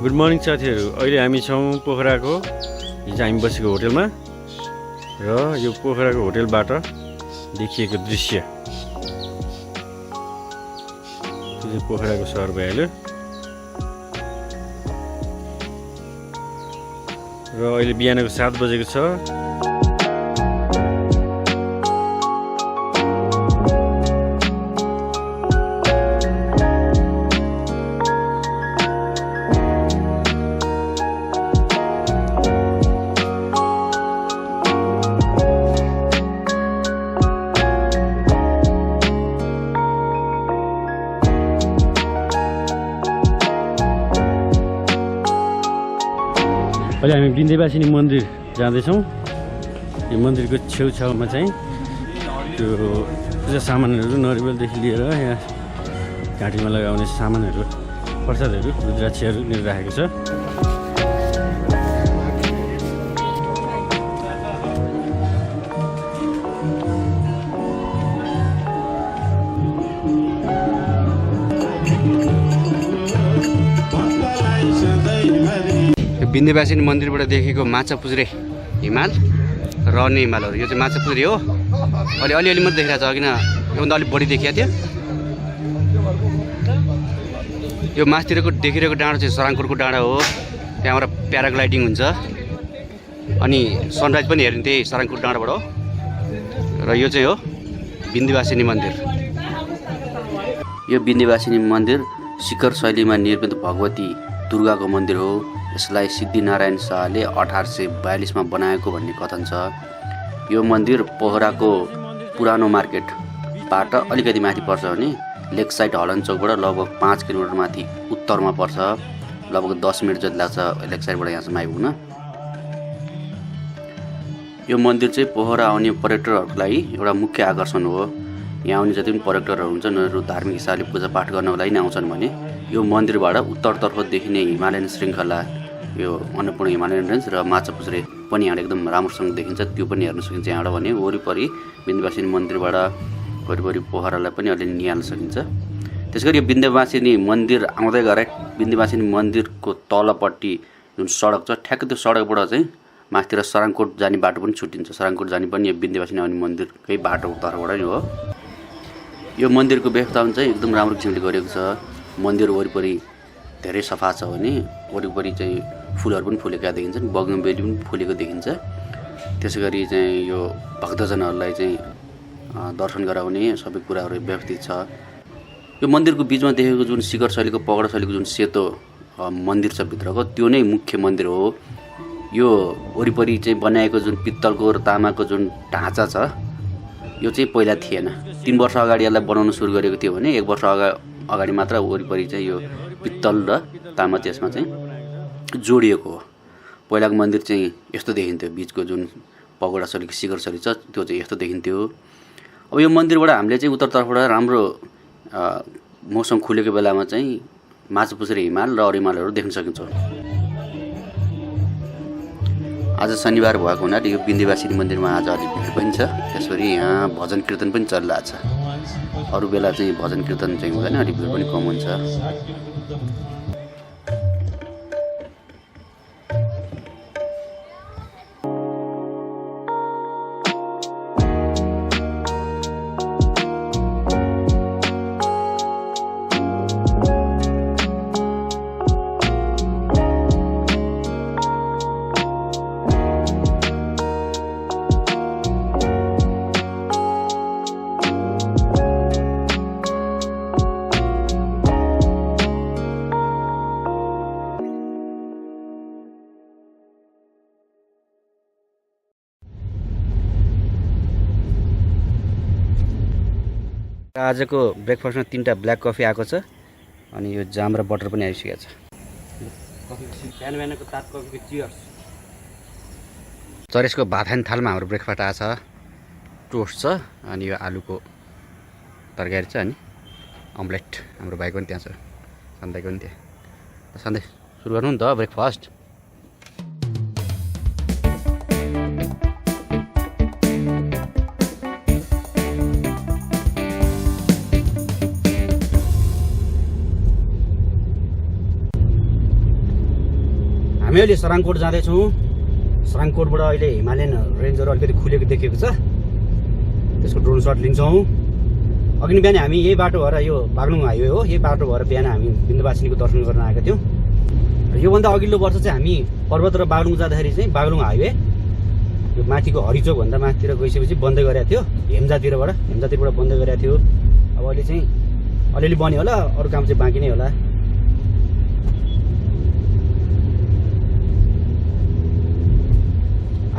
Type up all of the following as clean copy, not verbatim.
Good morning साथीहरू। अहिले हामी छौँ पोखराको हिजो हामी बसेको होटलमा र यो पोखराको होटलबाट देखिएको दृश्य यो पोखराको सहर भइहाल्यो र अहिले बिहानको 7 बजेको छ। अहिले हामी बिन्देबासिनी मन्दिर जाँदैछौँ। यो मन्दिरको छेउछाउमा चाहिँ त्यो पूजा सामानहरू नरिवलदेखि लिएर यहाँ घाँटीमा लगाउने सामानहरू प्रसादहरू रुद्राक्षहरू लिएर राखेको छ। बिन्देबासिनी मन्दिरबाट देखेको माछापुज्रे हिमाल र अन्य हिमालहरू, यो चाहिँ माछापुज्रे हो। अहिले अलिअलि मात्रै देखिरहेको छ, किन योभन्दा अलिक बढी देखिएको थियो। यो मासतिरको देखिरहेको डाँडो चाहिँ सराङकोटको डाँडा हो, त्यहाँबाट प्याराग्लाइडिङ हुन्छ अनि सनराइज पनि हेर्ने त्यही सराङकोट डाँडाबाट हो। र यो चाहिँ हो बिन्देबासिनी मन्दिर। यो बिन्देबासिनी मन्दिर शिखर शैलीमा निर्मित भगवती दुर्गाको मन्दिर हो। यसलाई सिद्धिनारायण शाहले 1842 मा बनाएको भन्ने कथन छ। यो मन्दिर पोखराको पुरानो मार्केटबाट अलिकति माथि पर्छ भने लेक साइड हलन चौकबाट लगभग 5 किलोमिटर माथि उत्तरमा पर्छ। लगभग 10 मिनट जति लाग्छ लेक साइडबाट यहाँसम्म आइपुग्न। यो मन्दिर चाहिँ पोखरा आउने पर्यटकहरूको लागि एउटा मुख्य आकर्षण हो। यहाँ आउने जति पनि पर्यटकहरू हुन्छन् उनीहरू धार्मिक हिसाबले पूजापाठ गर्नको लागि नै आउँछन् भने यो मन्दिरबाट उत्तरतर्फ देखिने हिमालयन श्रृङ्खला, यो अन्नपूर्ण हिमालयन रेन्ज र माछापुज्रे पनि यहाँ एकदम राम्रोसँग देखिन्छ। त्यो पनि हेर्न सकिन्छ यहाँबाट भने वरिपरि बिन्देबासिनी मन्दिरबाट वरिपरि पोखरालाई पनि अलिअलि निहाल्न सकिन्छ। त्यसगरी यो बिन्देबासिनी मन्दिर आउँदै गएर बिन्देबासिनी मन्दिरको तलपट्टि जुन सडक छ ठ्याक्कै त्यो सडकबाट चाहिँ माथितिर सराङकोट जाने बाटो पनि छुट्टिन्छ। सराङकोट जाने पनि यो बिन्देबासिनी आउने मन्दिरकै बाटोको तर्फबाट नै हो। यो मन्दिरको व्यवस्थापन चाहिँ एकदम राम्रो किसिमले गरेको छ। मन्दिर वरिपरि धेरै सफा छ भने वरिपरि चाहिँ फुलहरू पनि फुलेका देखिन्छन्, बगनबेली पनि फुलेको देखिन्छ। त्यसैगरी चाहिँ यो भक्तजनहरूलाई चाहिँ दर्शन गराउने सबै कुराहरू व्यवस्थित छ। यो मन्दिरको बिचमा देखेको जुन शिखर शैलीको पगडा शैलीको जुन सेतो मन्दिर छ भित्रको, त्यो नै मुख्य मन्दिर हो। यो वरिपरि चाहिँ बनाएको जुन पित्तलको र तामाको जुन ढाँचा छ यो चाहिँ पहिला थिएन। 3 वर्ष अगाडि यसलाई बनाउन सुरु गरेको थियो भने 1 वर्ष अगाडि मात्र वरिपरि चाहिँ यो पित्तल र तामा त्यसमा चाहिँ जोडिएको हो। पहिलाको मन्दिर चाहिँ यस्तो देखिन्थ्यो, बिचको जुन पगोडा शैलीको शिखर शैली छ त्यो चाहिँ यस्तो देखिन्थ्यो। अब यो मन्दिरबाट हामीले चाहिँ उत्तरतर्फबाट राम्रो मौसम खुलेको बेलामा चाहिँ माछापुज्रे हिमाल र अरू हिमालहरू देख्न सकिन्छ। आज शनिबार भएको हुनाले यो बिन्देबासिनी मन्दिरमा आज अलिक भिड पनि छ। त्यसरी यहाँ भजन कीर्तन पनि चलिरहेको छ। अरू बेला चाहिँ भजन कीर्तन चाहिँ हुँदैन, अलिक भिड पनि कम हुन्छ। आजको ब्रेकफास्टमा 3टा ब्ल्याक कफी आएको छ अनि यो जाम र बटर पनि आइसकेको छ। बिहानको तातो कफीको चियर्स। चरेसको भात खाने थालमा हाम्रो ब्रेकफास्ट आएको छ। टोस्ट छ अनि यो आलुको तरकारी छ अनि अम्लेट। हाम्रो भाइको पनि त्यहाँ छ, सन्दैको पनि त्यहाँ। सन्दै सुरु गर्नु नि त ब्रेकफास्ट। हामी अहिले सराङकोट जाँदैछौँ। सराङकोटबाट अहिले हिमालयन रेन्जहरू अलिकति खुलेको देखेको छ, त्यसको ड्रोन सट लिन्छौँ। अघि बिहान हामी यही बाटो भएर, यो बागलुङ हाइवे हो, यही बाटो भएर बिहान हामी बिन्दुवासिनीको दर्शन गर्न आएका थियौँ। र योभन्दा अघिल्लो वर्ष चाहिँ हामी पर्वत र बागलुङ जाँदाखेरि चाहिँ बागलुङ हाइवे यो माथिको हरिचोकभन्दा माथितिर गइसकेपछि बन्दै गरेको थियो, हेम्जातिरबाट बन्दै गरेको थियो। अब अहिले चाहिँ अलिअलि बन्यो होला, अरू काम चाहिँ बाँकी नै होला।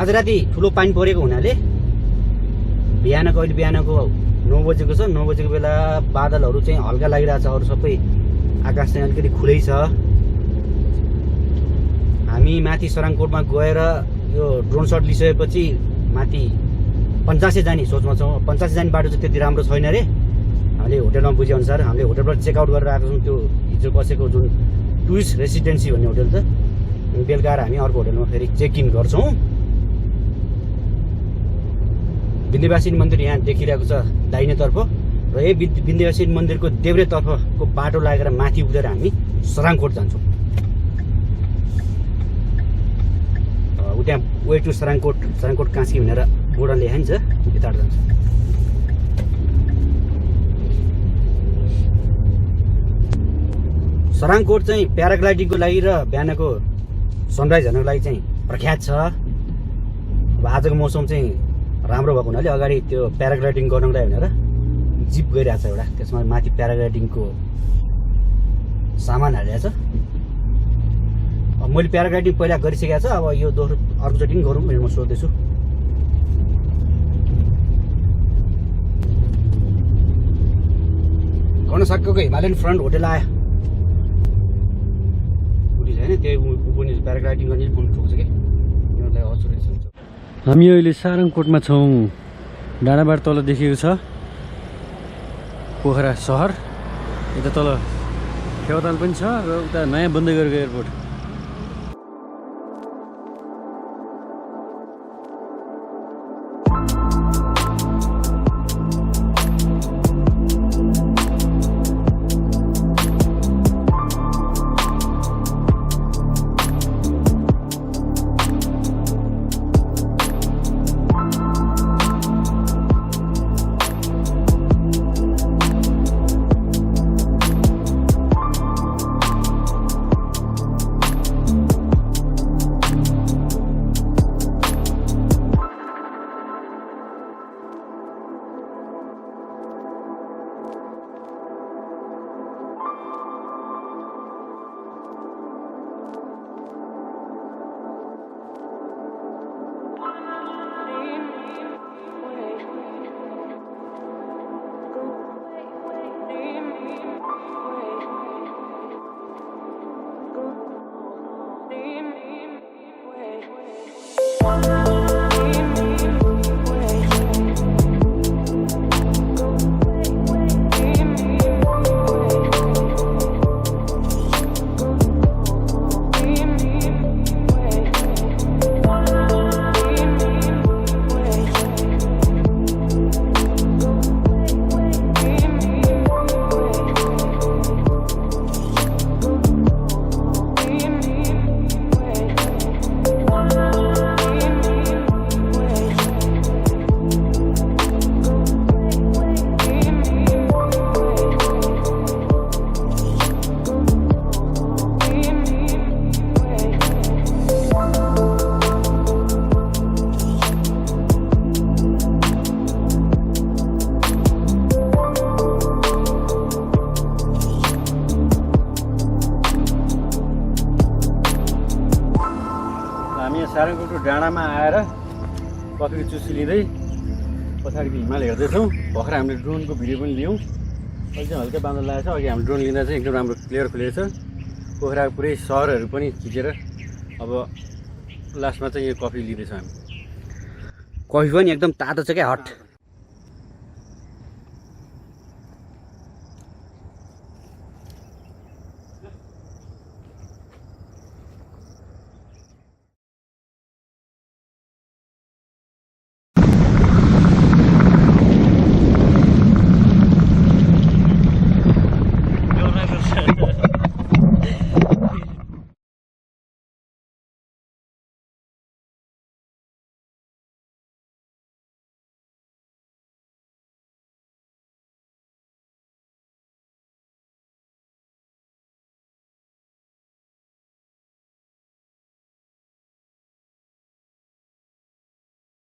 आज राति ठुलो पानी परेको हुनाले अहिले बिहानको 9 बजेको छ। 9 बजेको बेला बादलहरू चाहिँ हल्का लागिरहेछ, अरू सबै आकाश चाहिँ अलिकति खुलै छ। हामी माथि सराङकोटमा गएर यो ड्रोन सट लिइसकेपछि माथि पञ्चासे जाने सोचमा छौँ। पञ्चासे जाने बाटो चाहिँ त्यति राम्रो छैन अरे, हामीले होटलमा बुझेअनुसार। हामीले होटलबाट चेकआउट गरेर आएको छौँ, त्यो हिजो बसेको जुन टुरिस्ट रेसिडेन्सी भन्ने होटल छ। बेलुका हामी अर्को होटलमा फेरि चेक इन गर्छौँ। बिन्दुवासिनी मन्दिर यहाँ देखिरहेको छ दाहिनेतर्फ, र यही बिन्दुवासिनी मन्दिरको देब्रेतर्फको बाटो लागेर माथि उठेर हामी सराङकोट जान्छौँ। त्यहाँ वे टु सराङकोट काँसी भनेर बोर्ड लेखाइन्छ, यताबाट जान्छ। सराङकोट चाहिँ प्याराग्लाइडिङको लागि र बिहानको सनराइज हेर्नको लागि चाहिँ प्रख्यात छ। अब आजको मौसम चाहिँ राम्रो भएको हुनाले अगाडि त्यो प्याराग्लाइडिङ गर्नको लागि भनेर जिप गइरहेको छ एउटा, त्यसमा माथि प्याराग्लाइडिङको सामान हालिरहेको छ। अब मैले प्याराग्लाइडिङ पहिला गरिसकेको छ, अब यो दोस्रो अर्कोचोटि पनि गरौँ भनेर म सोच्दैछु। गर्न सकेको हिमालयन फ्रन्ट होटल आयो, पुलिस होइन, त्यही पनि प्याराग्लाइडिङ गर्ने फोन ठोक्छ कि उनीहरूलाई असुरक्षित हुन्छ। हामी अहिले सारङकोटमा छौँ। डाँडाबाट तल देखिएको छ पोखरा सहर, यता तल फेवाताल पनि छ, र उता नयाँ बन्दै गरेको एयरपोर्ट। सारङकोटको डाँडामा आएर कफीको चुस्की लिँदै पछाडिको हिमाल हेर्दैछौँ। भर्खर हामीले ड्रोनको भिडियो पनि लियौँ। अहिले चाहिँ हल्का बादल लागेको छ, अघि हामीले ड्रोन लिँदा चाहिँ एकदम राम्रो क्लियर खुलेको छ। पोखराको पुरै सहरहरू पनि खिचेर अब लास्टमा चाहिँ यो कफी लिँदैछौँ हामी। कफी पनि एकदम तातो छ क्या, हट।